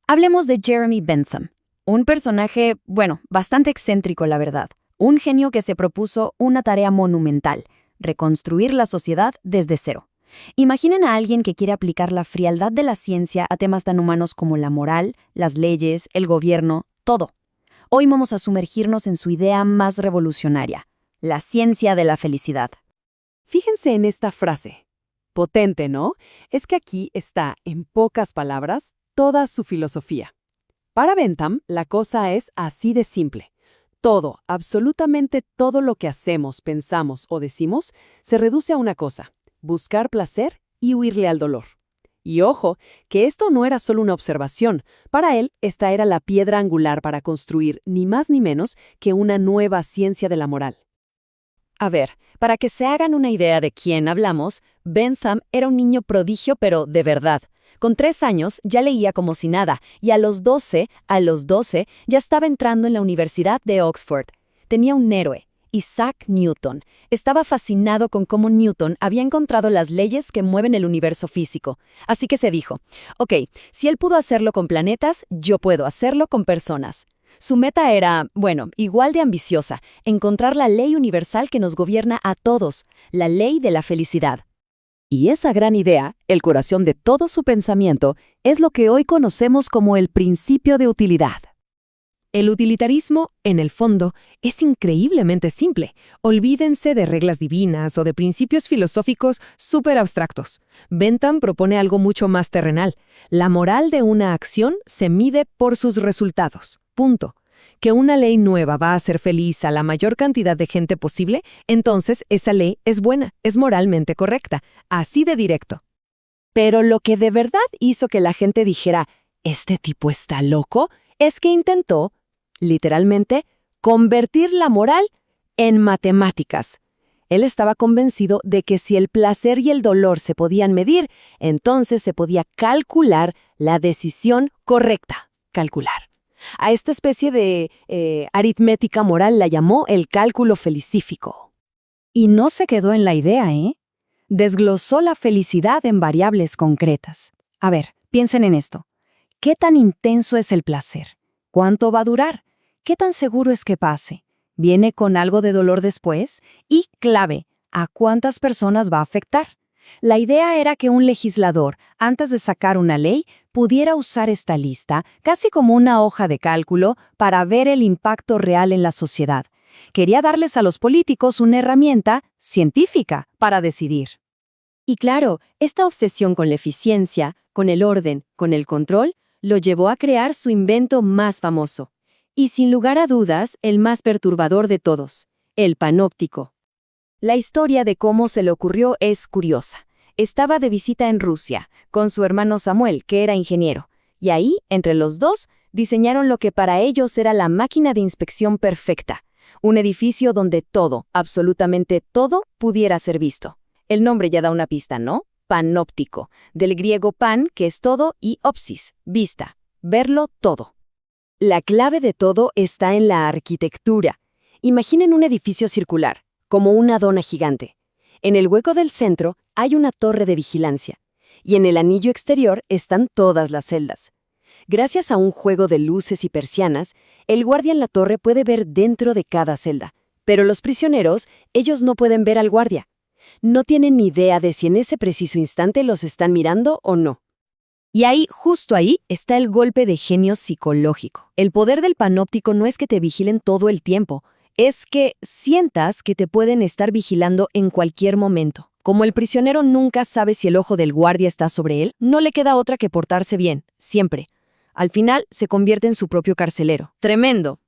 Hablemos de Jeremy Bentham, un personaje, bueno, bastante excéntrico, la verdad. Un genio que se propuso una tarea monumental: reconstruir la sociedad desde cero. Imaginen a alguien que quiere aplicar la frialdad de la ciencia a temas tan humanos como la moral, las leyes, el gobierno, todo. Hoy vamos a sumergirnos en su idea más revolucionaria: la ciencia de la felicidad. Fíjense en esta frase. Potente, ¿no? Es que aquí está, en pocas palabras, toda su filosofía. Para Bentham, la cosa es así de simple. Todo, absolutamente todo lo que hacemos, pensamos o decimos, se reduce a una cosa: buscar placer y huirle al dolor. Y ojo, que esto no era solo una observación. Para él, esta era la piedra angular para construir ni más ni menos que una nueva ciencia de la moral. A ver, para que se hagan una idea de quién hablamos, Bentham era un niño prodigio, pero de verdad. Con 3 años ya leía como si nada, y a los 12, ya estaba entrando en la Universidad de Oxford. Tenía un héroe, Isaac Newton. Estaba fascinado con cómo Newton había encontrado las leyes que mueven el universo físico. Así que se dijo: ok, si él pudo hacerlo con planetas, yo puedo hacerlo con personas. Su meta era, bueno, igual de ambiciosa: encontrar la ley universal que nos gobierna a todos, la ley de la felicidad. Y esa gran idea, el corazón de todo su pensamiento, es lo que hoy conocemos como el principio de utilidad. El utilitarismo, en el fondo, es increíblemente simple. Olvídense de reglas divinas o de principios filosóficos súper abstractos. Bentham propone algo mucho más terrenal. La moral de una acción se mide por sus resultados. Punto. Que una ley nueva va a hacer feliz a la mayor cantidad de gente posible, entonces esa ley es buena, es moralmente correcta, así de directo. Pero lo que de verdad hizo que la gente dijera: ¿este tipo está loco?, es que intentó, literalmente, convertir la moral en matemáticas. Él estaba convencido de que si el placer y el dolor se podían medir, entonces se podía calcular la decisión correcta. Calcular. A esta especie de aritmética moral la llamó el cálculo felicífico. Y no se quedó en la idea, ¿eh? Desglosó la felicidad en variables concretas. A ver, piensen en esto. ¿Qué tan intenso es el placer? ¿Cuánto va a durar? ¿Qué tan seguro es que pase? ¿Viene con algo de dolor después? Y, clave, ¿a cuántas personas va a afectar? La idea era que un legislador, antes de sacar una ley, pudiera usar esta lista, casi como una hoja de cálculo, para ver el impacto real en la sociedad. Quería darles a los políticos una herramienta científica para decidir. Y claro, esta obsesión con la eficiencia, con el orden, con el control, lo llevó a crear su invento más famoso. Y sin lugar a dudas, el más perturbador de todos: el panóptico. La historia de cómo se le ocurrió es curiosa. Estaba de visita en Rusia, con su hermano Samuel, que era ingeniero, y ahí, entre los dos, diseñaron lo que para ellos era la máquina de inspección perfecta, un edificio donde todo, absolutamente todo, pudiera ser visto. El nombre ya da una pista, ¿no? Panóptico, del griego pan, que es todo, y ópsis, vista, verlo todo. La clave de todo está en la arquitectura. Imaginen un edificio circular, como una dona gigante. En el hueco del centro hay una torre de vigilancia, y en el anillo exterior están todas las celdas. Gracias a un juego de luces y persianas, el guardia en la torre puede ver dentro de cada celda, pero los prisioneros, ellos no pueden ver al guardia. No tienen ni idea de si en ese preciso instante los están mirando o no. Y ahí, justo ahí, está el golpe de genio psicológico. El poder del panóptico no es que te vigilen todo el tiempo, es que sientas que te pueden estar vigilando en cualquier momento. Como el prisionero nunca sabe si el ojo del guardia está sobre él, no le queda otra que portarse bien, siempre. Al final, se convierte en su propio carcelero. ¡Tremendo!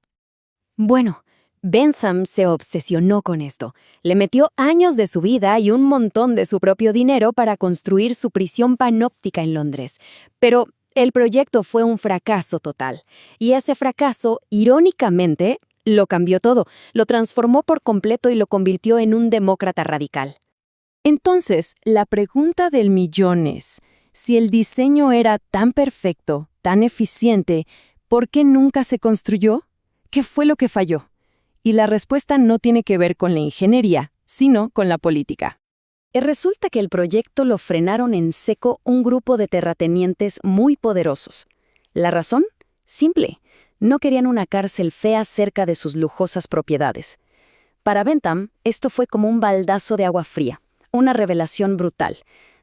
Bueno, Bentham se obsesionó con esto. Le metió años de su vida y un montón de su propio dinero para construir su prisión panóptica en Londres. Pero el proyecto fue un fracaso total. Y ese fracaso, irónicamente, lo cambió todo. Lo transformó por completo y lo convirtió en un demócrata radical. Entonces, la pregunta del millón es: si el diseño era tan perfecto, tan eficiente, ¿por qué nunca se construyó? ¿Qué fue lo que falló? Y la respuesta no tiene que ver con la ingeniería, sino con la política. Resulta que el proyecto lo frenaron en seco un grupo de terratenientes muy poderosos. ¿La razón? Simple. No querían una cárcel fea cerca de sus lujosas propiedades. Para Bentham, esto fue como un baldazo de agua fría, una revelación brutal.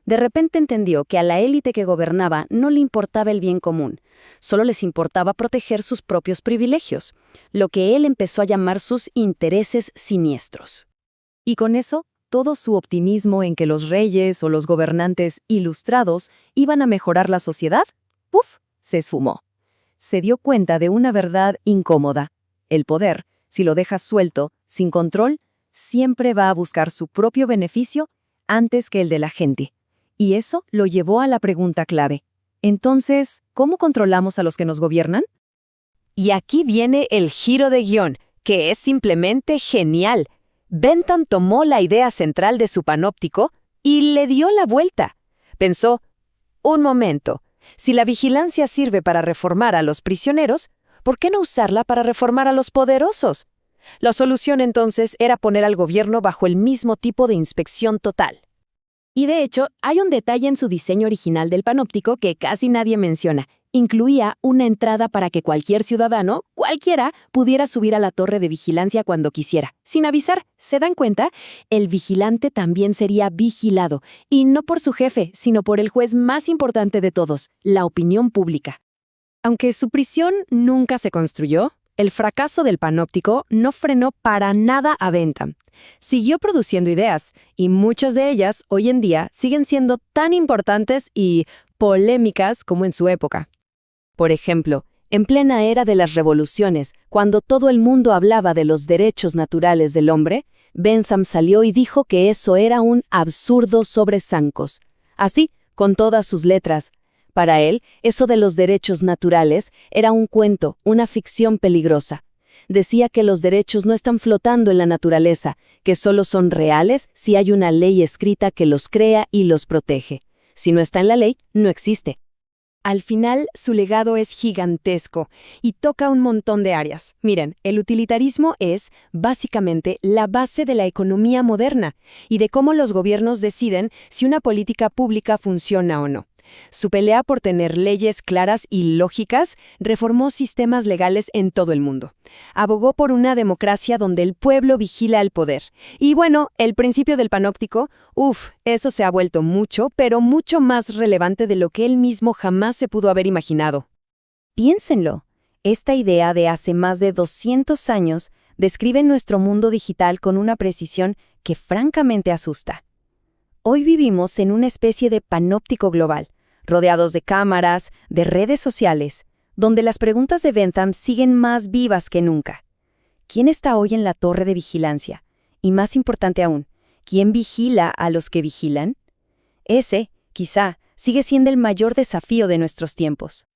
De repente entendió que a la élite que gobernaba no le importaba el bien común, solo les importaba proteger sus propios privilegios, lo que él empezó a llamar sus intereses siniestros. Y con eso, todo su optimismo en que los reyes o los gobernantes ilustrados iban a mejorar la sociedad, ¡puf!, se esfumó. Se dio cuenta de una verdad incómoda. El poder, si lo dejas suelto, sin control, siempre va a buscar su propio beneficio antes que el de la gente. Y eso lo llevó a la pregunta clave. Entonces, ¿cómo controlamos a los que nos gobiernan? Y aquí viene el giro de guión, que es simplemente genial. Bentham tomó la idea central de su panóptico y le dio la vuelta. Pensó, un momento, si la vigilancia sirve para reformar a los prisioneros, ¿por qué no usarla para reformar a los poderosos? La solución entonces era poner al gobierno bajo el mismo tipo de inspección total. Y de hecho, hay un detalle en su diseño original del panóptico que casi nadie menciona. Incluía una entrada para que cualquier ciudadano, cualquiera, pudiera subir a la torre de vigilancia cuando quisiera. Sin avisar, ¿se dan cuenta? El vigilante también sería vigilado, y no por su jefe, sino por el juez más importante de todos, la opinión pública. Aunque su prisión nunca se construyó, el fracaso del panóptico no frenó para nada a Bentham. Siguió produciendo ideas, y muchas de ellas hoy en día siguen siendo tan importantes y polémicas como en su época. Por ejemplo, en plena era de las revoluciones, cuando todo el mundo hablaba de los derechos naturales del hombre, Bentham salió y dijo que eso era un absurdo sobre zancos. Así, con todas sus letras. Para él, eso de los derechos naturales era un cuento, una ficción peligrosa. Decía que los derechos no están flotando en la naturaleza, que solo son reales si hay una ley escrita que los crea y los protege. Si no está en la ley, no existe. Al final, su legado es gigantesco y toca un montón de áreas. Miren, el utilitarismo es, básicamente, la base de la economía moderna y de cómo los gobiernos deciden si una política pública funciona o no. Su pelea por tener leyes claras y lógicas reformó sistemas legales en todo el mundo. Abogó por una democracia donde el pueblo vigila al poder. Y bueno, el principio del panóptico, eso se ha vuelto mucho, pero mucho más relevante de lo que él mismo jamás se pudo haber imaginado. Piénsenlo. Esta idea de hace más de 200 años describe nuestro mundo digital con una precisión que francamente asusta. Hoy vivimos en una especie de panóptico global, rodeados de cámaras, de redes sociales, donde las preguntas de Bentham siguen más vivas que nunca. ¿Quién está hoy en la torre de vigilancia? Y más importante aún, ¿quién vigila a los que vigilan? Ese, quizá, sigue siendo el mayor desafío de nuestros tiempos.